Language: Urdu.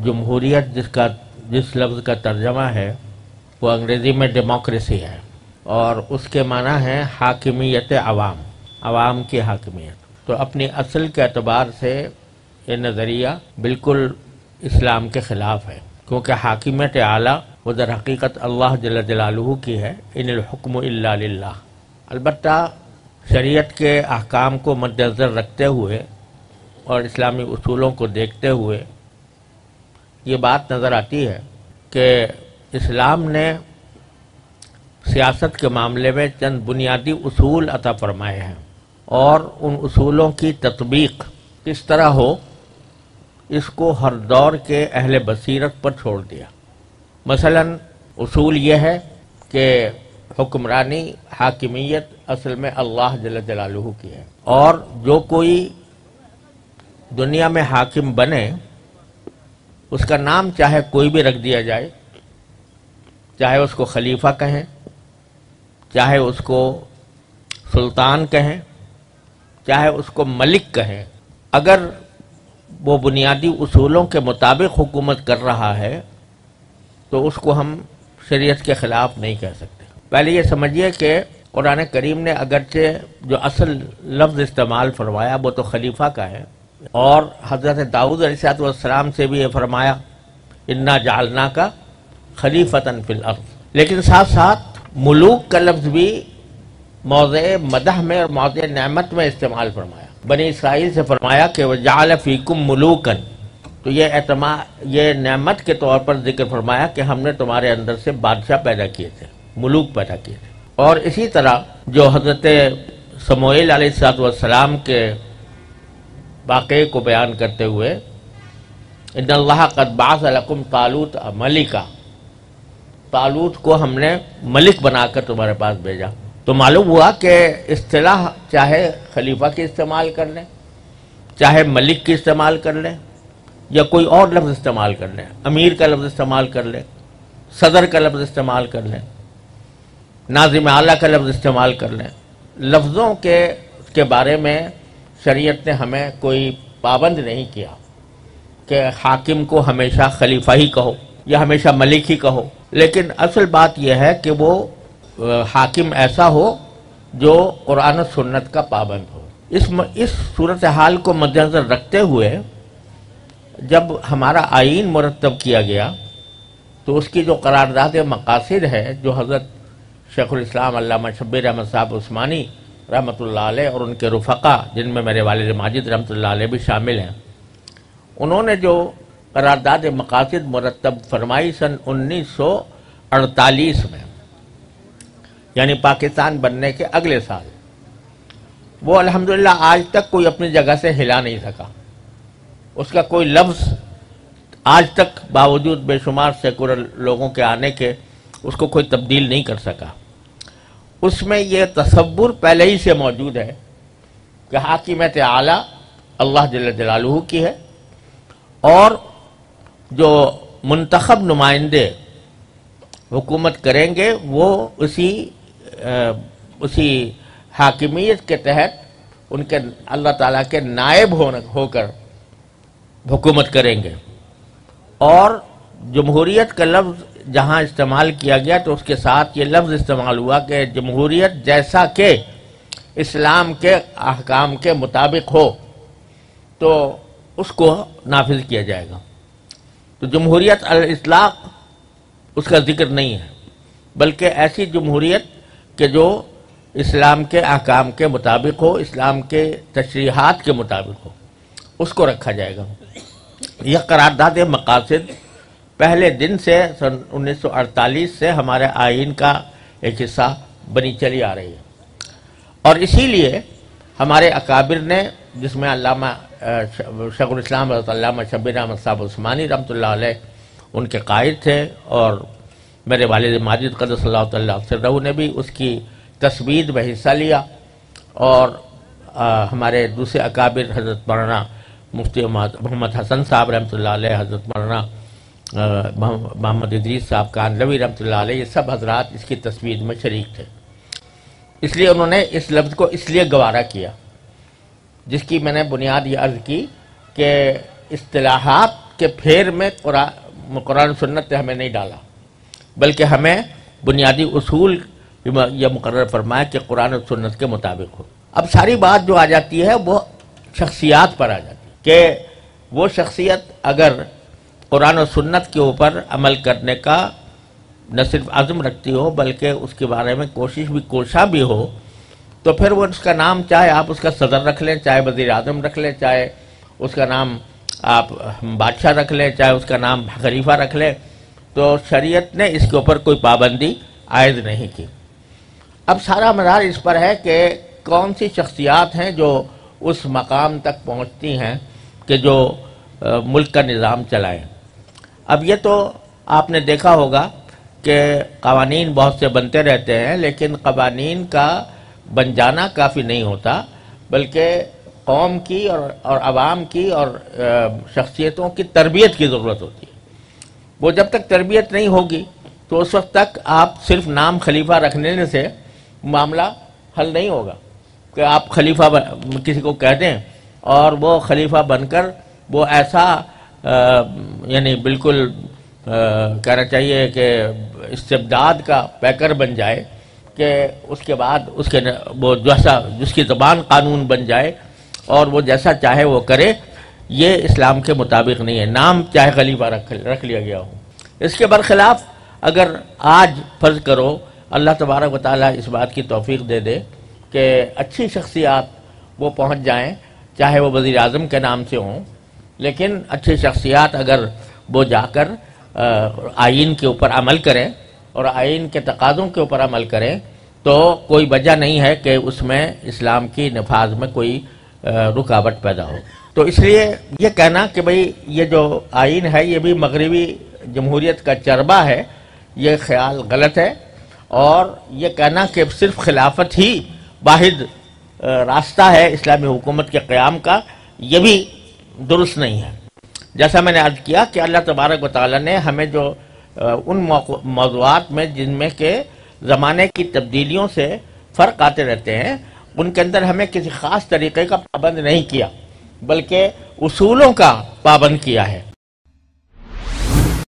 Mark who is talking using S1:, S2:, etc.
S1: جمہوریت جس لفظ کا ترجمہ ہے وہ انگریزی میں ڈیموکریسی ہے، اور اس کے معنی ہے حاکمیت عوام، عوام کی حاکمیت۔ تو اپنی اصل کے اعتبار سے یہ نظریہ بالکل اسلام کے خلاف ہے، کیونکہ حاکمیت اعلیٰ وہ در حقیقت اللہ جل جلالہ کی ہے، ان الحکم الا للہ۔ البتہ شریعت کے احکام کو مد نظر رکھتے ہوئے اور اسلامی اصولوں کو دیکھتے ہوئے یہ بات نظر آتی ہے کہ اسلام نے سیاست کے معاملے میں چند بنیادی اصول عطا فرمائے ہیں، اور ان اصولوں کی تطبیق کس طرح ہو اس کو ہر دور کے اہل بصیرت پر چھوڑ دیا۔ مثلا اصول یہ ہے کہ حکمرانی، حاکمیت اصل میں اللہ جل جلالہ کی ہے، اور جو کوئی دنیا میں حاکم بنے اس کا نام چاہے کوئی بھی رکھ دیا جائے، چاہے اس کو خلیفہ کہیں، چاہے اس کو سلطان کہیں، چاہے اس کو ملک کہیں، اگر وہ بنیادی اصولوں کے مطابق حکومت کر رہا ہے تو اس کو ہم شریعت کے خلاف نہیں کہہ سکتے۔ پہلے یہ سمجھیے کہ قرآن کریم نے اگرچہ جو اصل لفظ استعمال فرمایا وہ تو خلیفہ کا ہے، اور حضرت داؤد علیہ السلام سے بھی یہ فرمایا انا جعلناک خلیفۃ فی الارض، لیکن ساتھ ساتھ ملوک کا لفظ بھی موضع مدح میں اور موضع نعمت میں استعمال فرمایا۔ بنی اسرائیل سے فرمایا کہ وجعل فیکم ملوکا، تو یہ نعمت کے طور پر ذکر فرمایا کہ ہم نے تمہارے اندر سے بادشاہ پیدا کیے تھے، ملوک پیدا کیے تھے۔ اور اسی طرح جو حضرت سموئیل علیہ السلام کے واقعے کو بیان کرتے ہوئے ان اللہ قد بعث لکم طالوت ملکا، طالوت کو ہم نے ملک بنا کر تمہارے پاس بھیجا، تو معلوم ہوا کہ اصطلاح چاہے خلیفہ کی استعمال کر لیں، چاہے ملک کی استعمال کر لیں، یا کوئی اور لفظ استعمال کر لیں، امیر کا لفظ استعمال کر لیں، صدر کا لفظ استعمال کر لیں، ناظم اعلیٰ کا لفظ استعمال کر لیں، لفظوں کے بارے میں شریعت نے ہمیں کوئی پابند نہیں کیا کہ حاکم کو ہمیشہ خلیفہ ہی کہو یا ہمیشہ ملک ہی کہو، لیکن اصل بات یہ ہے کہ وہ حاکم ایسا ہو جو قرآن و سنت کا پابند ہو۔ اس صورتحال کو مد نظر رکھتے ہوئے جب ہمارا آئین مرتب کیا گیا تو اس کی جو قرارداد مقاصد ہے، جو حضرت شیخ الاسلام علامہ شبیر احمد صاحب عثمانی رحمۃ اللہ علیہ اور ان کے رفقا جن میں میرے والد ماجد رحمۃ اللہ علیہ بھی شامل ہیں، انہوں نے جو قرارداد مقاصد مرتب فرمائی سن 1948 میں، یعنی پاکستان بننے کے اگلے سال، وہ الحمدللہ آج تک کوئی اپنی جگہ سے ہلا نہیں سکا۔ اس کا کوئی لفظ آج تک باوجود بے شمار سیکولر لوگوں کے آنے کے اس کو کوئی تبدیل نہیں کر سکا۔ اس میں یہ تصور پہلے ہی سے موجود ہے کہ حاکمیت اعلیٰ اللہ جل جلالہ کی ہے، اور جو منتخب نمائندے حکومت کریں گے وہ اسی حاکمیت کے تحت ان کے اللہ تعالیٰ کے نائب ہو کر حکومت کریں گے۔ اور جمہوریت کا لفظ جہاں استعمال کیا گیا تو اس کے ساتھ یہ لفظ استعمال ہوا کہ جمہوریت جیسا کہ اسلام کے احکام کے مطابق ہو تو اس کو نافذ کیا جائے گا۔ تو جمہوریت الاطلاق اس کا ذکر نہیں ہے، بلکہ ایسی جمہوریت کہ جو اسلام کے احکام کے مطابق ہو، اسلام کے تشریحات کے مطابق ہو، اس کو رکھا جائے گا۔ یہ قرارداد مقاصد پہلے دن سے سن 1948 سے ہمارے آئین کا ایک حصہ بنی چلی آ رہی ہے، اور اسی لیے ہمارے اکابر نے، جس میں علامہ شیخ الاسلام حضرت علامہ شبیر احمد صاحب عثمانی رحمۃ اللہ علیہ ان کے قائد تھے، اور میرے والد ماجد قدس اللہ تعالیٰ سرہ نے بھی اس کی تسوید میں حصہ لیا، اور ہمارے دوسرے اکابر حضرت مولانا مفتی محمد حسن صاحب رحمۃ اللہ علیہ، حضرت مولانا محمد ادریس صاحب کانلوی رحمۃ اللہ علیہ، یہ سب حضرات اس کی تسوید میں شریک تھے۔ اس لیے انہوں نے اس لفظ کو اس لیے گوارا کیا، جس کی میں نے بنیاد یہ عرض کی کہ اصطلاحات کے پھیر میں قرآن سنت نے ہمیں نہیں ڈالا، بلکہ ہمیں بنیادی اصول یہ مقرر فرمایا کہ قرآن و سنت کے مطابق ہو۔ اب ساری بات جو آ جاتی ہے وہ شخصیات پر آ جاتی ہے کہ وہ شخصیت اگر قرآن و سنت کے اوپر عمل کرنے کا نہ صرف عزم رکھتی ہو بلکہ اس کے بارے میں کوشاں بھی ہو، تو پھر وہ اس کا نام چاہے آپ اس کا صدر رکھ لیں، چاہے وزیر اعظم رکھ لیں، چاہے اس کا نام آپ بادشاہ رکھ لیں، چاہے اس کا نام خلیفہ رکھ لیں، تو شریعت نے اس کے اوپر کوئی پابندی عائد نہیں کی۔ اب سارا مدار اس پر ہے کہ کون سی شخصیات ہیں جو اس مقام تک پہنچتی ہیں کہ جو ملک کا نظام چلائیں۔ اب یہ تو آپ نے دیکھا ہوگا کہ قوانین بہت سے بنتے رہتے ہیں، لیکن قوانین کا بن جانا کافی نہیں ہوتا، بلکہ قوم کی اور عوام کی اور شخصیتوں کی تربیت کی ضرورت ہوتی ہے۔ وہ جب تک تربیت نہیں ہوگی تو اس وقت تک آپ صرف نام خلیفہ رکھنے سے معاملہ حل نہیں ہوگا کہ آپ خلیفہ کسی کو کہہ دیں اور وہ خلیفہ بن کر وہ ایسا یعنی بالکل کہنا چاہیے کہ استبداد کا پیکر بن جائے کہ اس کے بعد اس کے وہ جس کی زبان قانون بن جائے اور وہ جیسا چاہے وہ کرے، یہ اسلام کے مطابق نہیں ہے۔ نام چاہے خلیفہ رکھ لیا گیا ہو۔ اس کے برخلاف اگر آج فرض کرو اللہ تبارک و تعالیٰ اس بات کی توفیق دے دے کہ اچھی شخصیات وہ پہنچ جائیں، چاہے وہ وزیر اعظم کے نام سے ہوں، لیکن اچھی شخصیات اگر وہ جا کر آئین کے اوپر عمل کریں اور آئین کے تقاضوں کے اوپر عمل کریں تو کوئی وجہ نہیں ہے کہ اس میں اسلام کی نفاذ میں کوئی رکاوٹ پیدا ہو۔ تو اس لیے یہ کہنا کہ بھئی یہ جو آئین ہے یہ بھی مغربی جمہوریت کا چربہ ہے، یہ خیال غلط ہے، اور یہ کہنا کہ صرف خلافت ہی واحد راستہ ہے اسلامی حکومت کے قیام کا، یہ بھی درست نہیں ہے۔ جیسا میں نے عرض کیا کہ اللہ تبارک و تعالیٰ نے ہمیں جو ان موضوعات میں جن میں کہ زمانے کی تبدیلیوں سے فرق آتے رہتے ہیں، ان کے اندر ہمیں کسی خاص طریقے کا پابند نہیں کیا بلکہ اصولوں کا پابند کیا ہے۔